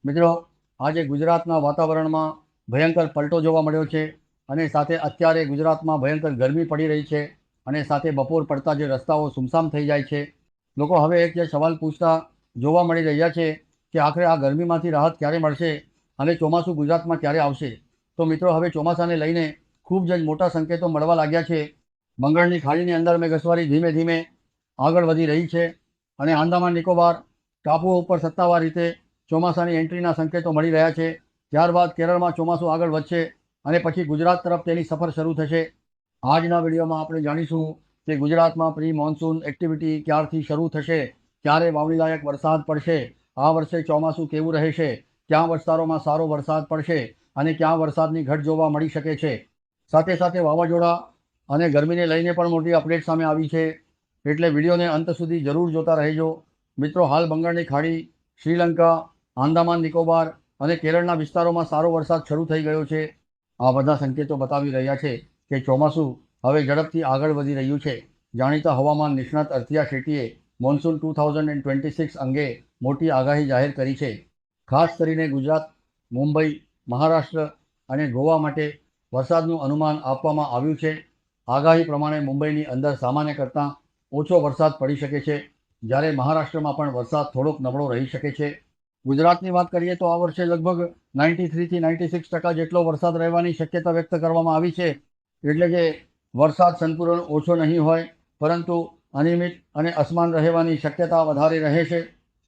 મિત્રો, આજે ગુજરાતના વાતાવરણમાં ભયંકર પલટો જોવા મળ્યો છે અને સાથે અત્યારે ગુજરાતમાં ભયંકર ગરમી પડી રહી છે અને સાથે બપોર પડતા જે રસ્તાઓ સુમસામ થઈ જાય છે. લોકો હવે એક જે સવાલ પૂછતા જોવા મળી રહ્યા છે કે આખરે આ ગરમીમાંથી રાહત ક્યારે મળશે અને ચોમાસું ગુજરાતમાં ક્યારે આવશે. તો મિત્રો, હવે ચોમાસાને લઈને ખૂબ જ મોટા સંકેતો મળવા લાગ્યા છે. બંગાળની ખાડીની અંદર મેઘસવારી ધીમે ધીમે આગળ વધી રહી છે અને આંદામાન નિકોબાર ટાપુઓ ઉપર સત્તાવાર રીતે ચોમાસાની એન્ટ્રીના સંકેતો મળી રહ્યા છે. ત્યારબાદ કેરળમાં ચોમાસું આગળ વધશે અને પછી ગુજરાત તરફ તેની સફર શરૂ થશે. આજના વિડીયોમાં આપણે જાણીશું કે ગુજરાતમાં પ્રી મોન્સૂન એક્ટિવિટી ક્યારથી શરૂ થશે, ક્યારે વાવણીલાયક વરસાદ પડશે, આ વર્ષે ચોમાસું કેવું રહેશે, ક્યાં વિસ્તારોમાં સારો વરસાદ પડશે અને ક્યાં વરસાદની ઘટ જોવા મળી શકે છે. સાથે સાથે વાવાઝોડા અને ગરમીને લઈને પણ મોટી અપડેટ સામે આવી છે, એટલે વિડીયોને અંત સુધી જરૂર જોતા રહેજો. મિત્રો, હાલ બંગાળની ખાડી, શ્રીલંકા, આંદામાન નિકોબાર અને કેરળના વિસ્તારોમાં સારો વરસાદ શરૂ થઈ ગયો છે. આ બધા સંકેતો બતાવી રહ્યા છે કે ચોમાસું હવે ઝડપથી આગળ વધી રહ્યું છે. જાણીતા હવામાન નિષ્ણાત અર્થિયા શેટ્ટીએ મોન્સૂન 2026 અંગે મોટી આગાહી જાહેર કરી છે. ખાસ કરીને ગુજરાત, મુંબઈ, મહારાષ્ટ્ર અને ગોવા માટે વરસાદનું અનુમાન આપવામાં આવ્યું છે. આગાહી પ્રમાણે મુંબઈની અંદર સામાન્ય કરતાં ઓછો વરસાદ પડી શકે છે, જ્યારે મહારાષ્ટ્રમાં પણ વરસાદ થોડોક નબળો રહી શકે છે. ગુજરાતની વાત કરીએ તો આ વર્ષે લગભગ 93 થી 96% જેટલો વરસાદ રહેવાની શક્યતા વ્યક્ત કરવામાં આવી છે. એટલે કે વરસાદ સંપૂર્ણ ઓછો નહીં હોય, પરંતુ અનિયમિત અને અસમાન રહેવાની શક્યતા વધારે રહે છે.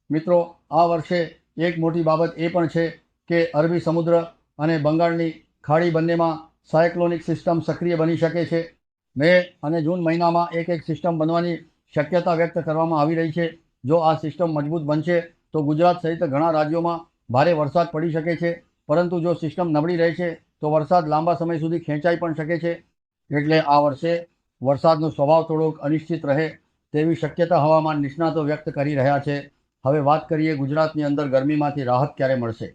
મિત્રો, આ વર્ષે એક મોટી બાબત એ પણ છે કે અરબી સમુદ્ર અને બંગાળની ખાડી બંનેમાં સાયક્લોનિક સિસ્ટમ સક્રિય બની શકે છે. મે અને જૂન મહિનામાં એક સિસ્ટમ બનવાની શક્યતા વ્યક્ત કરવામાં આવી રહી છે. જો આ સિસ્ટમ મજબૂત બનશે તો ગુજરાત સહિત ઘણા રાજ્યોમાં ભારે વરસાદ પડી શકે છે, પરંતુ જો સિસ્ટમ નબળી રહે છે તો વરસાદ લાંબા સમય સુધી ખેંચાઈ પણ શકે છે. એટલે આ વર્ષે વરસાદનો સ્વભાવ થોડોક અનિશ્ચિત રહે તેવી શક્યતા હવામાન નિષ્ણાતો વ્યક્ત કરી રહ્યા છે. હવે વાત કરીએ ગુજરાતની અંદર ગરમીમાંથી રાહત ક્યારે મળશે.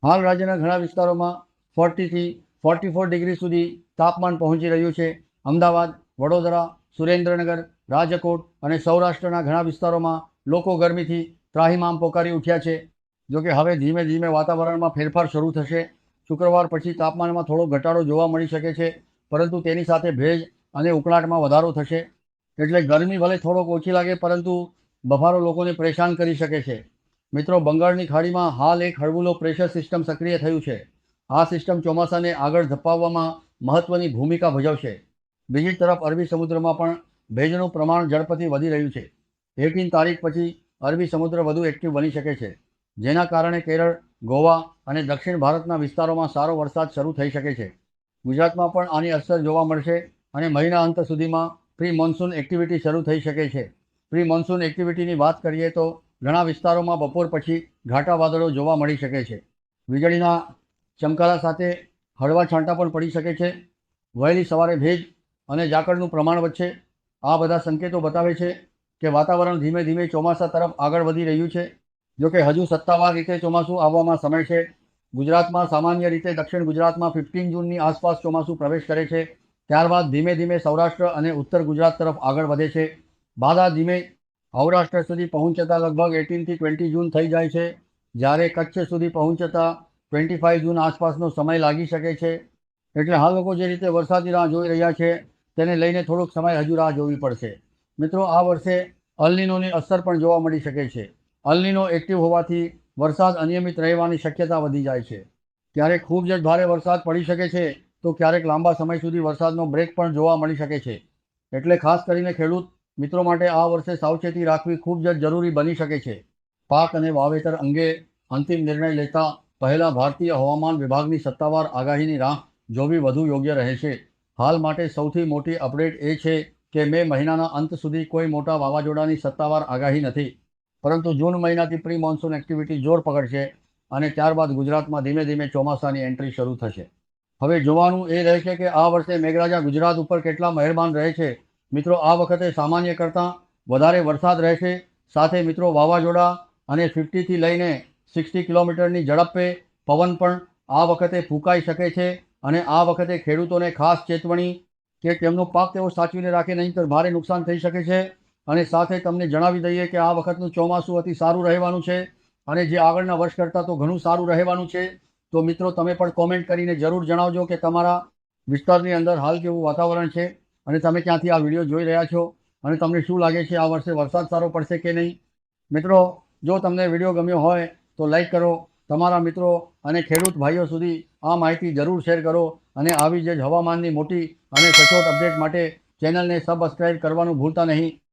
હાલ રાજ્યના ઘણા વિસ્તારોમાં 40 થી 44 ડિગ્રી સુધી તાપમાન પહોંચી રહ્યું છે. અમદાવાદ, વડોદરા, સુરેન્દ્રનગર, રાજકોટ અને સૌરાષ્ટ્રના ઘણા વિસ્તારોમાં લોકો ગરમીથી ત્રાહિમામ પોકારી ઉઠ્યા છે. જોકે હવે ધીમે ધીમે વાતાવરણમાં ફેરફાર શરૂ થશે. શુક્રવાર પછી તાપમાનમાં થોડો ઘટાડો જોવા મળી શકે છે, પરંતુ તેની સાથે ભેજ અને ઉકળાટમાં વધારો થશે. એટલે ગરમી ભલે થોડોક ઓછી લાગે, પરંતુ બફારો લોકોને પરેશાન કરી શકે છે. મિત્રો, બંગાળની ખાડીમાં હાલ એક હળવું લો પ્રેશર સિસ્ટમ સક્રિય થયું છે. આ સિસ્ટમ ચોમાસાને આગળ ધપાવવામાં મહત્વની ભૂમિકા ભજવશે. બીજી તરફ અરબી સમુદ્રમાં પણ ભેજનું પ્રમાણ ઝડપથી વધી રહ્યું છે. 18 તારીખ પછી અરબી સમુદ્ર વધુ એક્ટિવ બની શકે છે, જેના કારણે કેરળ, ગોવા અને દક્ષિણ ભારતના વિસ્તારોમાં સારો વરસાદ શરૂ થઈ શકે છે. ગુજરાતમાં પણ આની અસર જોવા મળશે અને મહિના અંત સુધીમાં પ્રી મોન્સૂન એક્ટિવિટી શરૂ થઈ શકે છે. પ્રી મોન્સૂન એક્ટિવિટીની વાત કરીએ તો ઘણા વિસ્તારોમાં બપોર પછી ઘાટા વાદળો જોવા મળી શકે છે. વીજળીના ચમકારા સાથે હળવા છાંટા પણ પડી શકે છે. વહેલી સવારે ભેજ અને ઝાકળનું પ્રમાણ વચ્ચે આ બધા સંકેતો બતાવે છે કે વાતાવરણ ધીમે ધીમે ચોમાસા તરફ આગળ વધી રહ્યું છે. જોકે હજુ સત્તાવાર રીતે ચોમાસું આવવામાં સમય છે. ગુજરાતમાં સામાન્ય રીતે દક્ષિણ ગુજરાતમાં 15 જૂનની આસપાસ ચોમાસું પ્રવેશ કરે છે. ત્યારબાદ ધીમે ધીમે સૌરાષ્ટ્ર અને ઉત્તર ગુજરાત તરફ આગળ વધે છે. બાદ આ ધીમે સૌરાષ્ટ્ર સુધી પહોંચતા લગભગ 18 થી 20 જૂન થઈ જાય છે, જ્યારે કચ્છ સુધી પહોંચતા 25 જૂન આસપાસનો સમય લાગી શકે છે. એટલે હાલ લોકો જે રીતે વરસાદની રાહ જોઈ રહ્યા છે તેને લઈને થોડોક સમય હજુ રાહ જોવી પડશે. મિત્રો, આ વર્ષે અલનીનોની અસર પણ જોવા મળી શકે છે. અલનીનો એક્ટિવ હોવાથી વરસાદ અનિયમિત રહેવાની શક્યતા વધી જાય છે. ક્યારેક ખૂબ જ ભારે વરસાદ પડી શકે છે, તો ક્યારેક લાંબા સમય સુધી વરસાદનો બ્રેક પણ જોવા મળી શકે છે. એટલે ખાસ કરીને ખેડૂત મિત્રો માટે આ વર્ષે સાવચેતી રાખવી ખૂબ જ જરૂરી બની શકે છે. પાક અને વાવેતર અંગે અંતિમ નિર્ણય લેતા પહેલાં ભારતીય હવામાન વિભાગની સત્તાવાર આગાહીની રાહ જોવી વધુ યોગ્ય રહેશે. હાલ માટે સૌથી મોટી અપડેટ એ છે કે મે મહિનાના અંત સુધી કોઈ મોટા વાવાઝોડાની સત્તાવાર આગાહી નથી, પરંતુ જૂન મહિનાથી પ્રી મોન્સૂન એક્ટિવિટી જોર પકડશે અને ત્યારબાદ ગુજરાતમાં ધીમે ધીમે ચોમાસાની એન્ટ્રી શરૂ થશે. હવે જોવાનું એ રહેશે કે આ વર્ષે મેઘરાજા ગુજરાત ઉપર કેટલા મહેરબાન રહે છે. મિત્રો, આ વખતે સામાન્ય કરતાં વધારે વરસાદ રહેશે. સાથે મિત્રો, વાવાઝોડા અને 50 થી લઈને 60 કિલોમીટરની ઝડપે પવન પણ આ વખતે ફૂંકાઈ શકે છે અને આ વખતે ખેડૂતોને ખાસ ચેતવણી કે તેમનો પાક તેઓ સાચવીને રાખે, નહીંતર ભારે નુકસાન થઈ શકે છે. અને સાથે તમને જણાવી દઈએ કે આ વખતનું ચોમાસું અતિ સારું રહેવાનું છે અને જે આગળના વર્ષ કરતાં તો ઘણું સારું રહેવાનું છે. તો મિત્રો તમે પણ કોમેન્ટ કરીને જરૂર જણાવજો કે તમારા વિસ્તારની અંદર હાલ કેવું વાતાવરણ છે અને તમે ક્યાંથી આ વિડીયો જોઈ રહ્યા છો અને તમને શું લાગે છે આ વર્ષે વરસાદ સારો પડશે કે નહીં. મિત્રો જો તમને વિડીયો ગમ્યો હોય તો લાઈક કરો, તમારા મિત્રો અને ખેડૂત ભાઈઓ સુધી આ માહિતી જરૂર શેર કરો અને આવી જ હવામાનની મોટી અને સચોટ અપડેટ માટે ચેનલને સબસ્ક્રાઈબ કરવાનું ભૂલતા નહીં.